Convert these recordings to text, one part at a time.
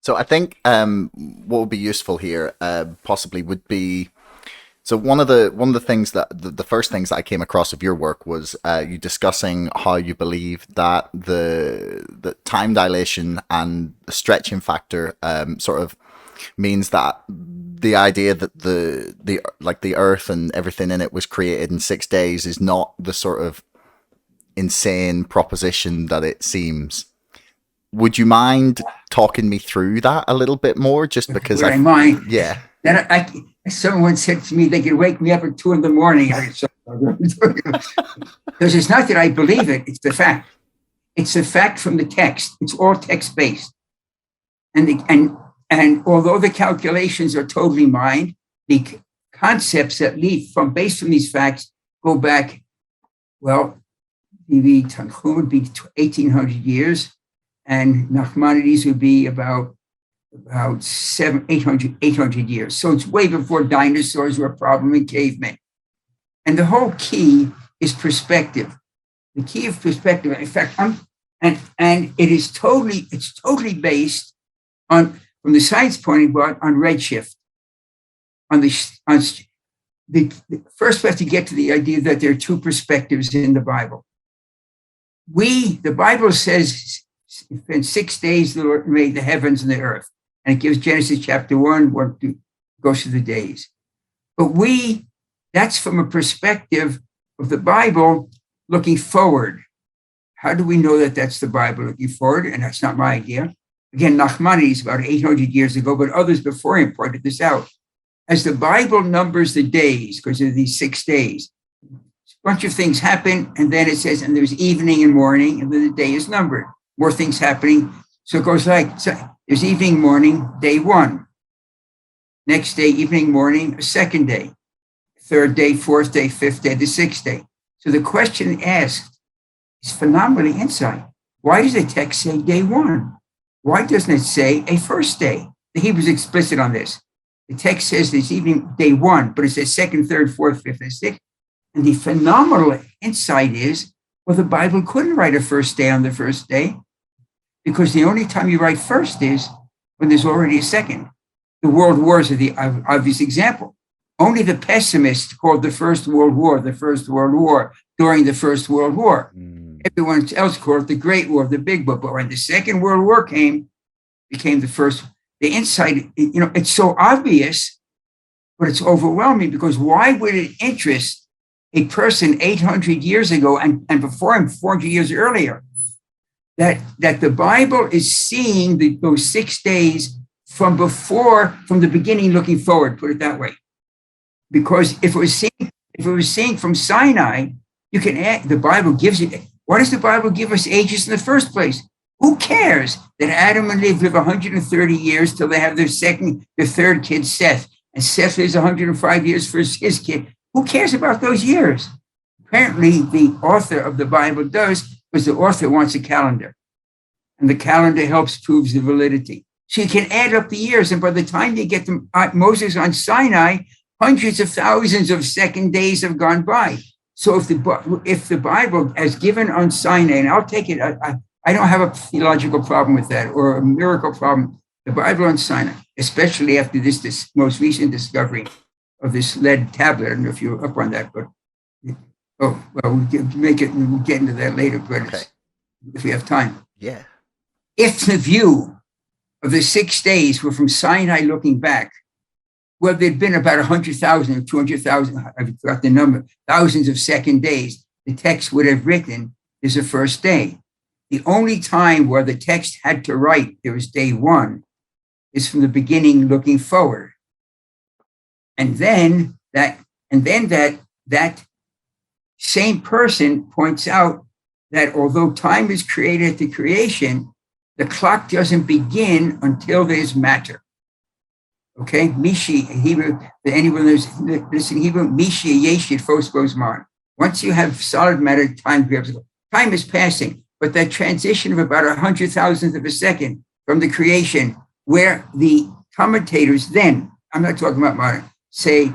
So I think what would be useful here possibly would be so one of the things that the first things that I came across of your work was you discussing how you believe that the time dilation and the stretching factor sort of means that the idea that the like the Earth and everything in it was created in 6 days is not the sort of insane proposition that it seems. Would you mind talking me through that a little bit more? Just because Would I mind? yeah, Then someone said to me they could wake me up at 2 in the morning. Because it's not that I believe it; it's the fact. It's the fact from the text. It's all text based, and although the calculations are totally mine, the concepts that lead from based on these facts go back. Well, the Tanchum would be 1,800 years, and Nachmanides would be about 800 years. So it's way before dinosaurs were a problem in cavemen. And the whole key is perspective. The key of perspective, in fact, and it's totally based on, from the science point of view, on redshift. First we have to get to the idea that there are two perspectives in the Bible. The Bible says in 6 days the Lord made the heavens and the earth. And it gives Genesis chapter 1, goes through the days. But that's from a perspective of the Bible looking forward. How do we know that that's the Bible looking forward? And that's not my idea. Again, Nachmanides about 800 years ago, but others before him pointed this out. As the Bible numbers the days, because of these 6 days, a bunch of things happen, and then it says, and there's evening and morning, and then the day is numbered. More things happening. So it goes there's evening, morning, day 1. Next day, evening, morning, a second day. Third day, fourth day, fifth day, the sixth day. So the question asked is phenomenally insight. Why does the text say day 1? Why doesn't it say a first day? The Hebrew's explicit on this. The text says this evening, day 1, but it says second, third, fourth, fifth, and sixth. And the phenomenal insight is, well, the Bible couldn't write a first day on the first day, because the only time you write first is when there's already a second. The world wars are the obvious example. Only the pessimists called the First World War during the First World War. Everyone else called it the Great War, the Big War. But when the Second World War became the first. The insight, it's so obvious, but it's overwhelming, because why would it interest a person 800 years ago and before him 400 years earlier that the Bible is seeing those 6 days from the beginning looking forward, put it that way. Because if it was seeing from Sinai, you can add, the Bible gives you, why does the Bible give us ages in the first place? Who cares that Adam and Eve live 130 years till they have their third kid, Seth, and Seth lives 105 years for his kid? Who cares about those years? Apparently, the author of the Bible does, because the author wants a calendar, and the calendar helps prove the validity. So you can add up the years, and by the time you get to Moses on Sinai, hundreds of thousands of second days have gone by. So if the Bible, as given on Sinai, and I'll take it, I don't have a theological problem with that or a miracle problem. The Bible on Sinai, especially after this most recent discovery of this lead tablet. I don't know if you're up on that, but we'll get into that later, but okay. If we have time. Yeah. If the view of the 6 days were from Sinai looking back, well, there'd been about 100,000 or 200,000, I forgot the number, thousands of second days, the text would have written is the first day. The only time where the text had to write there was day 1 is from the beginning looking forward. And then that same person points out that although time is created at the creation, the clock doesn't begin until there's matter. Okay, Mishi, Hebrew, anyone who's listening Hebrew, Mishi Yeshit Fosbosman. Once you have solid matter, time is passing, but that transition of about 100,000th of a second from the creation, where the commentators then, I'm not talking about modern, say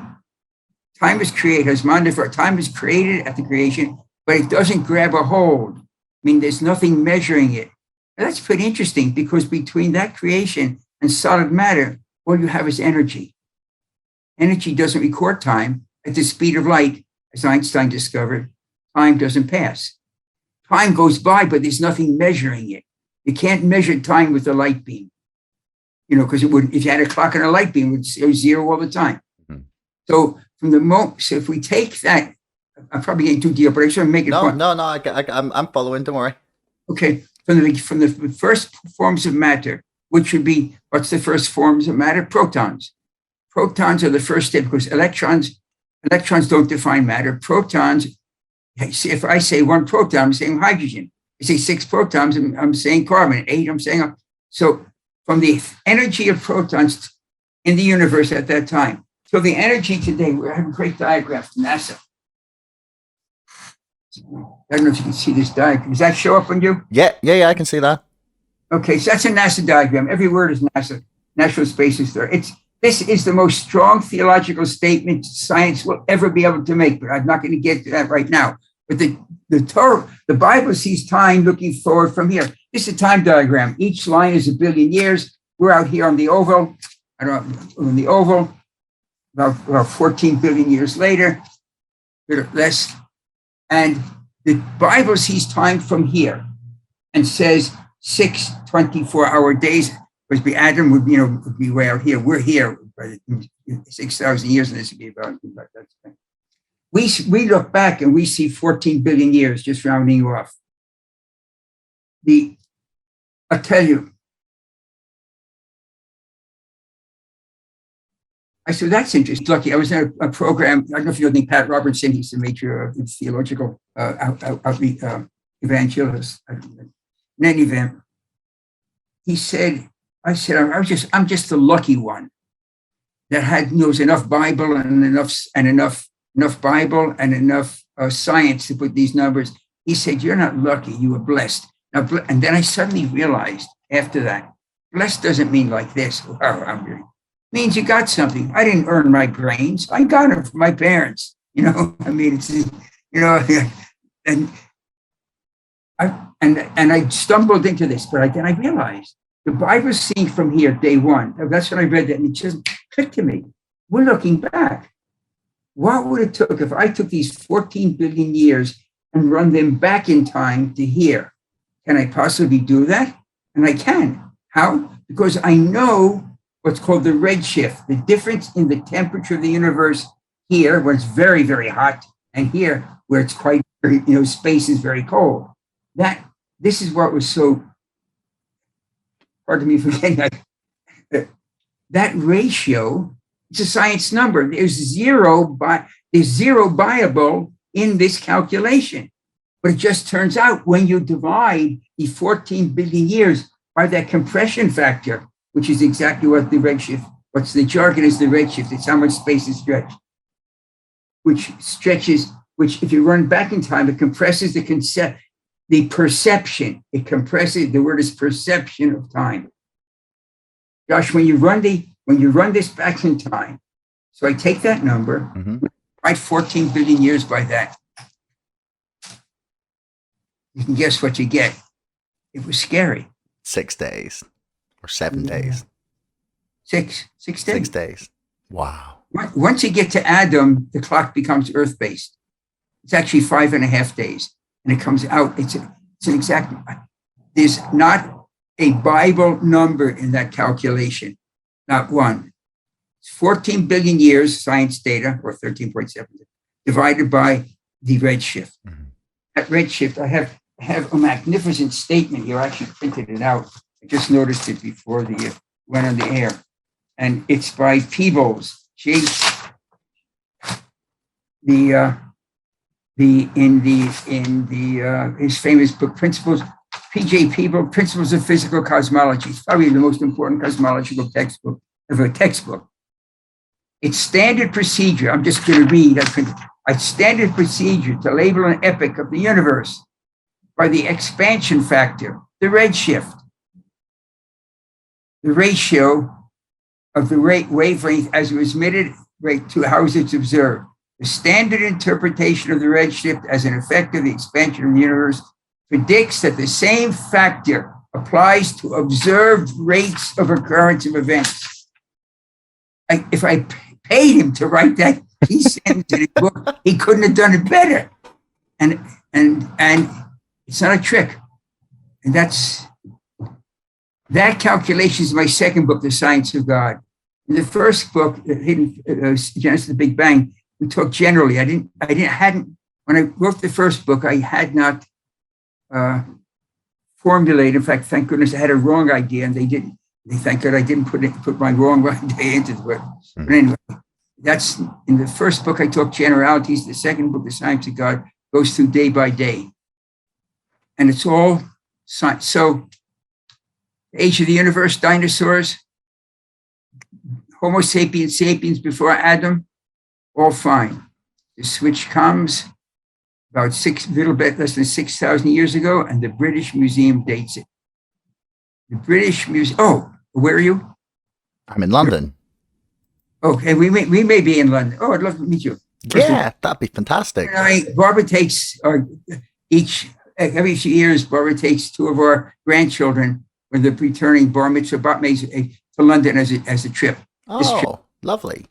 time is created, time is created at the creation, but it doesn't grab a hold. I mean, there's nothing measuring it. That's pretty interesting, because between that creation and solid matter, all you have is energy. Energy doesn't record time. At the speed of light, as Einstein discovered, time doesn't pass. Time goes by, but there's nothing measuring it. You can't measure time with a light beam, because it would. If you had a clock and a light beam, it would zero all the time. Mm-hmm. So so if we take that, I'm probably getting too deep, but I just want to make it. No, I'm following. Don't worry. Okay, from the first forms of matter, which would be, what's the first forms of matter? Protons. Protons are the first step because electrons don't define matter. Protons. If I say one proton, I'm saying hydrogen. I say 6 protons, I'm saying carbon. 8, I'm saying. So from the energy of protons in the universe at that time till the energy today, we have a great diagram from NASA. I don't know if you can see this diagram. Does that show up on you? Yeah, I can see that. Okay, so that's a NASA diagram. Every word is NASA. National Space Authority. This is the most strong theological statement science will ever be able to make, but I'm not going to get to that right now. But the Bible sees time looking forward from here. This is a time diagram. Each line is 1 billion years. We're out here on the oval. About 14 billion years later, less. And the Bible sees time from here and says 6 24-hour days. Because Adam would be way out here. We're here 6,000 years, and this would be about that. We look back and we see 14 billion years, just rounding you off. I'll tell you. I said, that's interesting. Lucky, I was in a program. I don't know if you know Pat Robertson. He's a major theological evangelist. In any event, he said, I'm just the lucky one that knows enough Bible and enough Bible and enough science to put these numbers. He said, you're not lucky, you were blessed. Now, and then I suddenly realized after that, blessed doesn't mean like this. It means you got something. I didn't earn my brains. I got them from my parents. And I stumbled into this, but then I realized the Bible's seen from here, day one. That's when I read that, and it just clicked to me. We're looking back. What would it took if I took these 14 billion years and run them back in time to here? Can I possibly do that? And I can. How? Because I know what's called the redshift, the difference in the temperature of the universe here, where it's very, very hot, and here, where it's quite, space is very cold. This is what was so, pardon me for getting that ratio. It's a science number. There's zero viable in this calculation. But it just turns out when you divide the 14 billion years by that compression factor, which is exactly what the redshift, what's the jargon is the redshift. It's how much space is stretched, which if you run back in time, it compresses the perception. It compresses, the word is perception of time. Josh, when you run this back in time, so I take that number, divide 14 billion years by that. You can guess what you get. It was scary. 6 days or 7 days. 6 days. 6 days. Wow. Once you get to Adam, the clock becomes earth-based. It's actually 5.5 days. And it comes out, it's an exact, there's not a Bible number in that calculation, not one. It's 14 billion years, science data, or 13.7, divided by the redshift. Mm-hmm. That redshift, I have a magnificent statement here. I actually printed it out. I just noticed it before went on the air. And it's by Peebles, his famous book, P.J. Peebles, Principles of Physical Cosmology. It's probably the most important cosmological textbook of a textbook. It's standard procedure. I'm just going to read. It's standard procedure to label an epoch of the universe by the expansion factor, the redshift, the ratio of the wavelength as it was emitted to how it's observed. The standard interpretation of the redshift as an effect of the expansion of the universe predicts that the same factor applies to observed rates of occurrence of events. If I paid him to write that piece into the book, he couldn't have done it better. And it's not a trick. And that calculation is my second book, The Science of God. In the first book, Genesis, the Big Bang, we talked generally. When I wrote the first book, I had not formulated. In fact, thank goodness I had a wrong idea, and they didn't. Thank God I didn't put my wrong idea into the book. But anyway, that's in the first book. I talk generalities. The second book, The Science of God, goes through day by day, and it's all science. So, age of the universe, dinosaurs, Homo sapiens sapiens before Adam, all fine. The switch comes about little bit less than 6,000 years ago, and the British Museum dates it. The British Museum. Oh, where are you? I'm in London. Okay, we may be in London. Oh, I'd love to meet you. Yeah, that'd be fantastic. Barbara takes every few years. Barbara takes two of our grandchildren when they're returning bar mitzvah, bat mitzvah, to London as a trip. Oh, lovely.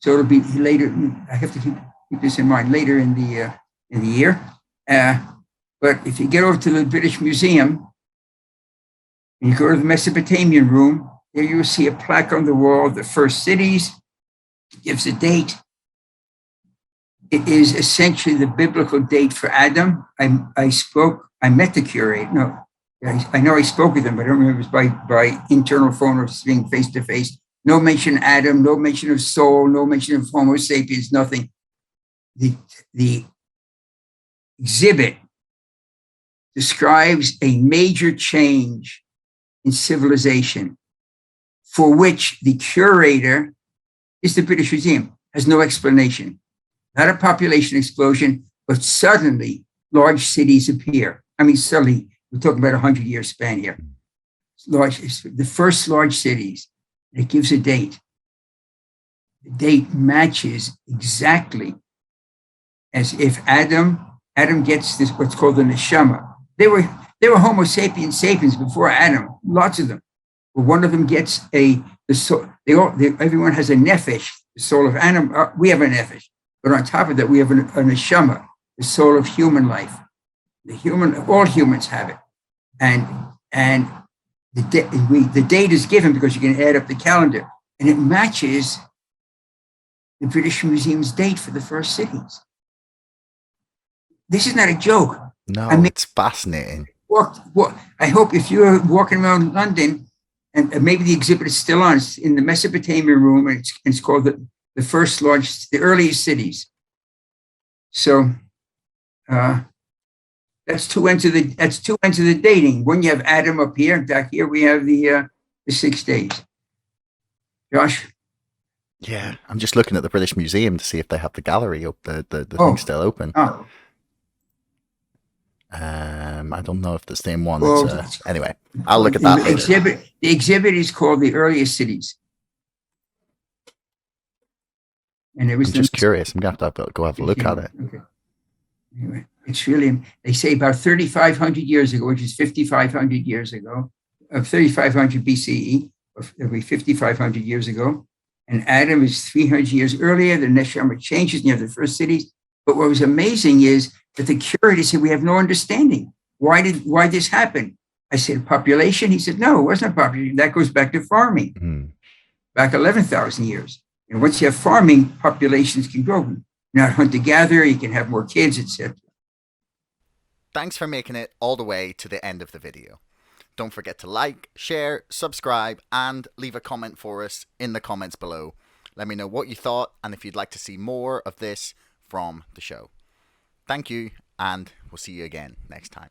So it'll be later. I have to keep this in mind later in the year. But if you get over to the British Museum, and you go to the Mesopotamian room, there you will see a plaque on the wall of the first cities. It gives a date. It is essentially the biblical date for Adam. I met the curator. No, I know I spoke with him, but I don't remember if it was by internal phone or being face to face. No mention of Adam, no mention of soul, no mention of Homo sapiens, nothing. The exhibit describes a major change in civilization for which the curator is the British Museum, has no explanation. Not a population explosion, but suddenly large cities appear. I mean, suddenly, we're talking about a 100-year span here. The first large cities. It gives a date. The date matches exactly as if Adam gets this, what's called the neshama. They were Homo sapiens sapiens before Adam, lots of them. But one of them gets everyone has a nefesh, the soul of Adam. We have a nefesh, but on top of that, we have a neshama, the soul of human life. All humans have it, and the date is given because you can add up the calendar, and it matches the British Museum's date for the first cities. This is not a joke. No, it's fascinating. I hope if you're walking around London, and maybe the exhibit is still on, it's in the Mesopotamian room, and it's called the earliest cities. So that's two ends of the dating. When you have Adam up here, back here we have the 6 days. Josh? Yeah, I'm just looking at the British Museum to see if they have the gallery up, the thing still open. Oh. I don't know if the same one. Anyway, I'll look at that later. The exhibit is called The Earliest Cities. And I'm just curious. I'm going to have to go have a look at it. Okay. Anyway, it's really, they say about 3,500 years ago, which is 5,500 years ago, 3,500 BCE, or it'll be 5,500 years ago. And Adam is 300 years earlier. The neshama changes near the first cities. But what was amazing is that the curator said, we have no understanding. Why this happen? I said, population? He said, no, it wasn't population. That goes back to farming, back 11,000 years. And once you have farming, populations can grow. You're not hunter-gatherer, you can have more kids, etc. Thanks for making it all the way to the end of the video. Don't forget to like, share, subscribe, and leave a comment for us in the comments below. Let me know what you thought and if you'd like to see more of this from the show. Thank you, and we'll see you again next time.